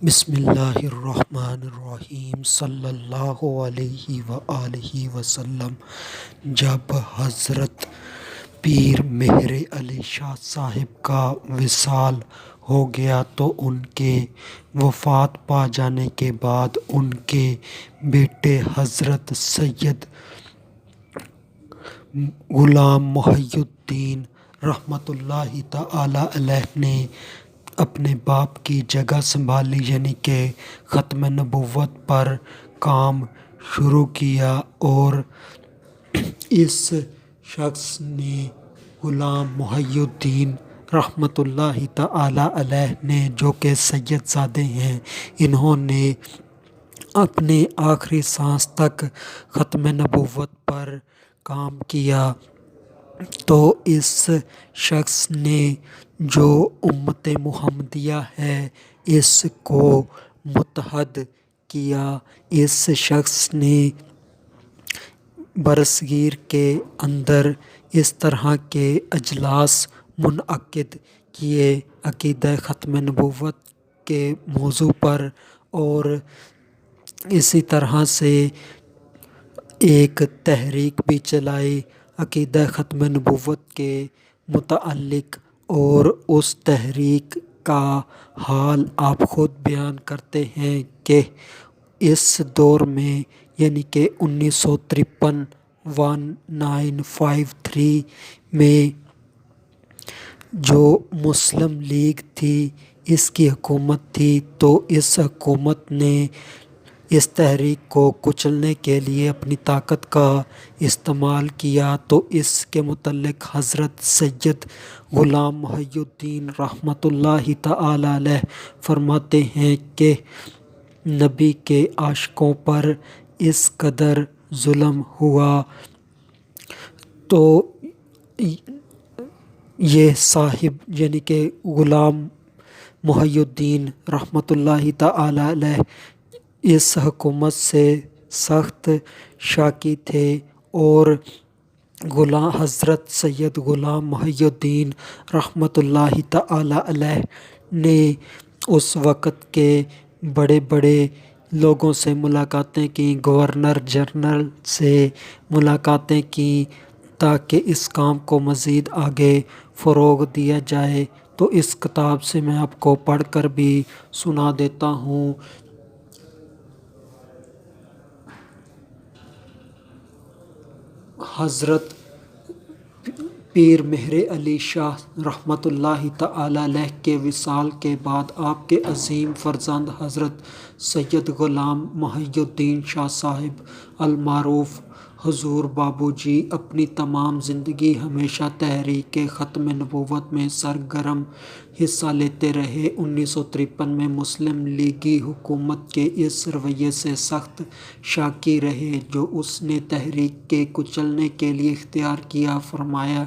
بسم اللہ الرحمن الرحیم صلی اللہ علیہ وآلہ وسلم۔ جب حضرت پیر مہر علی شاہ صاحب کا وصال ہو گیا تو ان کے وفات پا جانے کے بعد ان کے بیٹے حضرت سید غلام محی الدین رحمۃ اللہ تعالی علیہ نے اپنے باپ کی جگہ سنبھالی، یعنی کہ ختم نبوت پر کام شروع کیا، اور اس شخص نے غلام محی الدین رحمۃ اللہ تعالی علیہ نے، جو کہ سید زادے ہیں، انہوں نے اپنے آخری سانس تک ختم نبوت پر کام کیا۔ تو اس شخص نے جو امت محمدیہ ہے اس کو متحد کیا۔ اس شخص نے برصغیر کے اندر اس طرح کے اجلاس منعقد کیے عقیدہ ختم نبوت کے موضوع پر، اور اسی طرح سے ایک تحریک بھی چلائی عقیدہ ختم نبوت کے متعلق، اور اس تحریک کا حال آپ خود بیان کرتے ہیں کہ اس دور میں، یعنی کہ 1953 1953 میں جو مسلم لیگ تھی اس کی حکومت تھی، تو اس حکومت نے اس تحریک کو کچلنے کے لیے اپنی طاقت کا استعمال کیا۔ تو اس کے متعلق حضرت سید غلام محی الدین رحمۃ اللہ تعالی علیہ فرماتے ہیں کہ نبی کے عاشقوں پر اس قدر ظلم ہوا تو یہ صاحب، یعنی کہ غلام محی الدین رحمۃ اللہ تعالی علیہ، اس حکومت سے سخت شاکی تھے، اور حضرت سید غلام محی الدین رحمۃ اللہ تعالی علیہ نے اس وقت کے بڑے بڑے لوگوں سے ملاقاتیں کیں، گورنر جنرل سے ملاقاتیں کیں، تاکہ اس کام کو مزید آگے فروغ دیا جائے۔ تو اس کتاب سے میں آپ کو پڑھ کر بھی سنا دیتا ہوں۔ حضرت پیر مہر علی شاہ رحمۃ اللہ تعالی علیہ کے وصال کے بعد آپ کے عظیم فرزند حضرت سید غلام محی الدین شاہ صاحب المعروف حضور بابو جی اپنی تمام زندگی ہمیشہ تحریک ختم نبوت میں سرگرم حصہ لیتے رہے۔ 1953 میں مسلم لیگی حکومت کے اس رویے سے سخت شاکی رہے جو اس نے تحریک کے کچلنے کے لیے اختیار کیا۔ فرمایا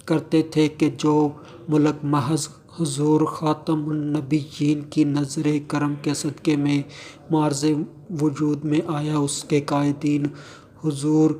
کرتے تھے کہ جو ملک محض حضور خاتم النبیین کی نظر کرم کے صدقے میں معرض وجود میں آیا، اس کے قائدین حضور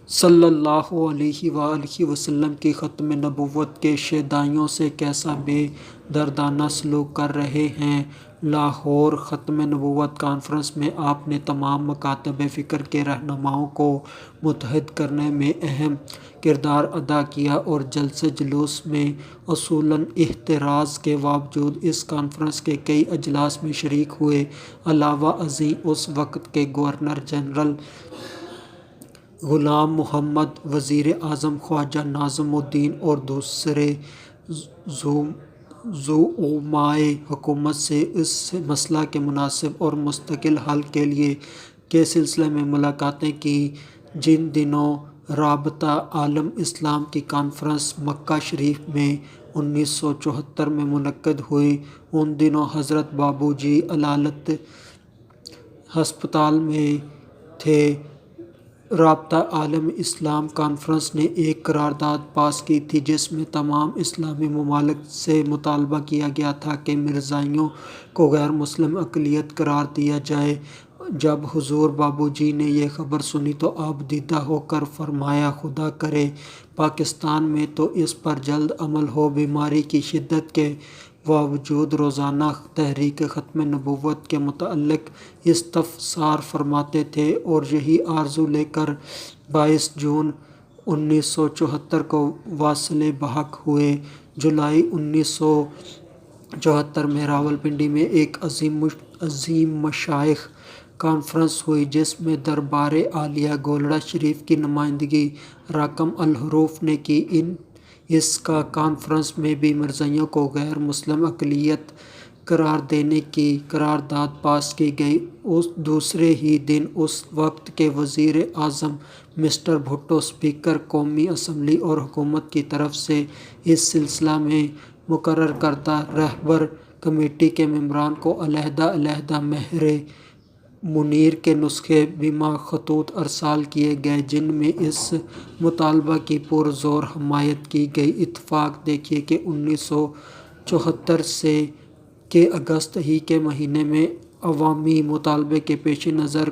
صلی اللہ علیہ وآلہ وسلم کی ختم نبوت کے شیدائیوں سے کیسا بے دردانہ سلوک کر رہے ہیں۔ لاہور ختم نبوت کانفرنس میں آپ نے تمام مکاتب فکر کے رہنماؤں کو متحد کرنے میں اہم کردار ادا کیا، اور جلسے جلوس میں اصولاً احتراز کے باوجود اس کانفرنس کے کئی اجلاس میں شریک ہوئے۔ علاوہ ازیں اس وقت کے گورنر جنرل غلام محمد، وزیر اعظم خواجہ ناظم الدین اور دوسرے زعمائے حکومت سے اس مسئلہ کے مناسب اور مستقل حل کے سلسلے میں ملاقاتیں کیں۔ جن دنوں رابطہ عالم اسلام کی کانفرنس مکہ شریف میں 1974 میں منعقد ہوئی، ان دنوں حضرت بابو جی علالت ہسپتال میں تھے۔ رابطہ عالم اسلام کانفرنس نے ایک قرارداد پاس کی تھی جس میں تمام اسلامی ممالک سے مطالبہ کیا گیا تھا کہ مرزائیوں کو غیر مسلم اقلیت قرار دیا جائے۔ جب حضور بابو جی نے یہ خبر سنی تو آپ دیدہ ہو کر فرمایا، خدا کرے پاکستان میں تو اس پر جلد عمل ہو۔ بیماری کی شدت کے باوجود روزانہ تحریک ختم نبوت کے متعلق استفسار فرماتے تھے، اور یہی آرزو لے کر 22 جون 1974 کو واصل بحق ہوئے۔ جولائی 1974 میں راولپنڈی میں ایک عظیم مشائخ کانفرنس ہوئی، جس میں دربار عالیہ گولڑا شریف کی نمائندگی راکم الحروف نے کی۔ اس کانفرنس میں بھی مرزائیوں کو غیر مسلم اقلیت قرار دینے کی قرارداد پاس کی گئی۔ دوسرے ہی دن اس وقت کے وزیر اعظم مسٹر بھٹو اسپیکر قومی اسمبلی اور حکومت کی طرف سے اس سلسلہ میں مقرر کردہ رہبر کمیٹی کے ممبران کو علیحدہ علیحدہ مہر منیر کے نسخے بما خطوط ارسال کیے گئے، جن میں اس مطالبہ کی پرزور حمایت کی گئی۔ اتفاق دیکھیے کہ 1974 کے اگست ہی کے مہینے میں عوامی مطالبے کے پیش نظر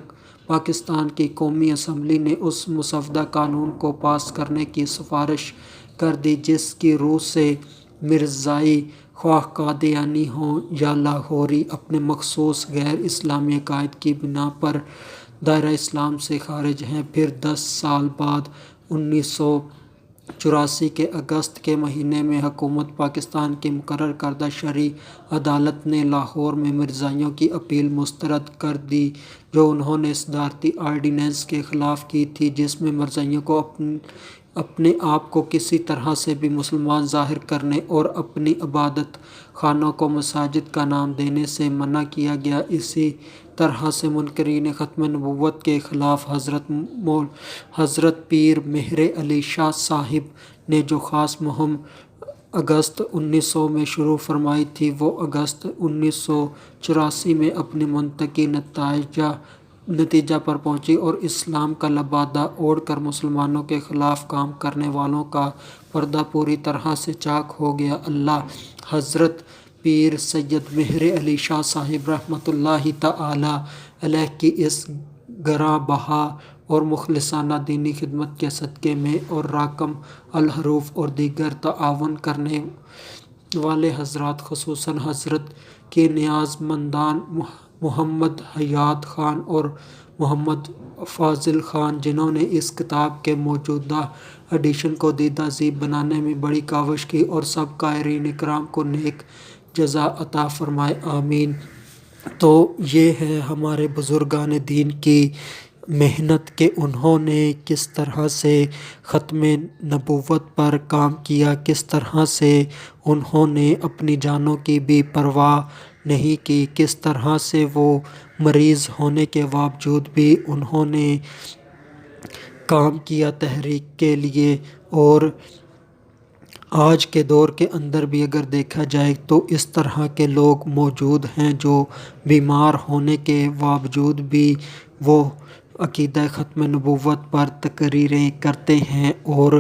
پاکستان کی قومی اسمبلی نے اس مسودہ قانون کو پاس کرنے کی سفارش کر دی، جس کی روح سے مرزائی خواہ قادیانی ہوں یا لاہوری اپنے مخصوص غیر اسلامی عقائد کی بنا پر دائرہ اسلام سے خارج ہیں۔ پھر 10 سال بعد 1984 کے اگست کے مہینے میں حکومت پاکستان کی مقرر کردہ شرعی عدالت نے لاہور میں مرزائیوں کی اپیل مسترد کر دی، جو انہوں نے صدارتی آرڈیننس کے خلاف کی تھی، جس میں مرزائیوں کو اپنے آپ کو کسی طرح سے بھی مسلمان ظاہر کرنے اور اپنی عبادت خانوں کو مساجد کا نام دینے سے منع کیا گیا۔ اسی طرح سے منکرین ختم نبوت کے خلاف حضرت پیر مہر علی شاہ صاحب نے جو خاص مہم اگست 1900 میں شروع فرمائی تھی، وہ اگست 1984 میں اپنے منطقی نتیجہ پر پہنچی اور اسلام کا لبادہ اوڑھ کر مسلمانوں کے خلاف کام کرنے والوں کا پردہ پوری طرح سے چاک ہو گیا۔ اللہ حضرت پیر سید مہر علی شاہ صاحب رحمۃ اللہ تعالی علیہ کی اس گراں بہا اور مخلصانہ دینی خدمت کے صدقے میں اور راکم الحروف اور دیگر تعاون کرنے والے حضرات، خصوصاً حضرت کے نیاز مندان محمد حیات خان اور محمد فاضل خان، جنہوں نے اس کتاب کے موجودہ ایڈیشن کو دیدہ زیب بنانے میں بڑی کاوش کی، اور سب قارئین کرام کو نیک جزا عطا فرمائے، آمین۔ تو یہ ہے ہمارے بزرگان دین کی محنت کہ انہوں نے کس طرح سے ختم نبوت پر کام کیا، کس طرح سے انہوں نے اپنی جانوں کی بھی پرواہ نہیں کی، کس طرح سے وہ مریض ہونے کے باوجود بھی انہوں نے کام کیا تحریک کے لیے۔ اور آج کے دور کے اندر بھی اگر دیکھا جائے تو اس طرح کے لوگ موجود ہیں جو بیمار ہونے کے باوجود بھی وہ عقیدہ ختم نبوت پر تقریریں کرتے ہیں اور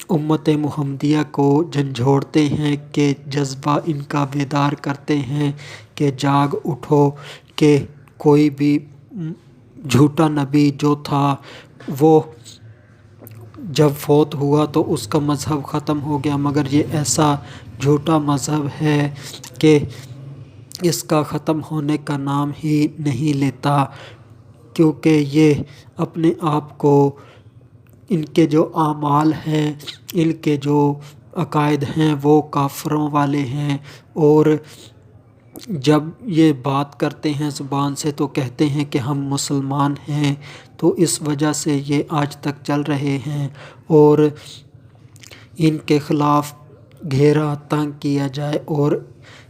امت محمدیہ کو جھنجھوڑتے ہیں، کہ جذبہ ان کا بیدار کرتے ہیں کہ جاگ اٹھو، کہ کوئی بھی جھوٹا نبی جو تھا وہ جب فوت ہوا تو اس کا مذہب ختم ہو گیا، مگر یہ ایسا جھوٹا مذہب ہے کہ اس کا ختم ہونے کا نام ہی نہیں لیتا، کیونکہ یہ اپنے آپ کو، ان کے جو اعمال ہیں، ان کے جو عقائد ہیں وہ کافروں والے ہیں، اور جب یہ بات کرتے ہیں زبان سے تو کہتے ہیں کہ ہم مسلمان ہیں، تو اس وجہ سے یہ آج تک چل رہے ہیں، اور ان کے خلاف گھیرا تنگ کیا جائے اور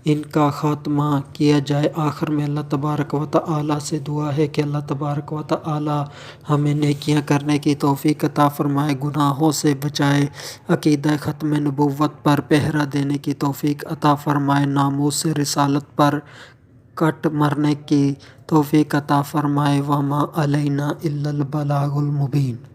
ان کا خاتمہ کیا جائے۔ آخر میں اللہ تبارک و تعالی سے دعا ہے کہ اللہ تبارک و تعالی ہمیں نیکیاں کرنے کی توفیق عطا فرمائے، گناہوں سے بچائے، عقیدہ ختم نبوت پر پہرا دینے کی توفیق عطا فرمائے، ناموس رسالت پر کٹ مرنے کی توفیق عطا فرمائے، وما علینا الا البلاغ المبین۔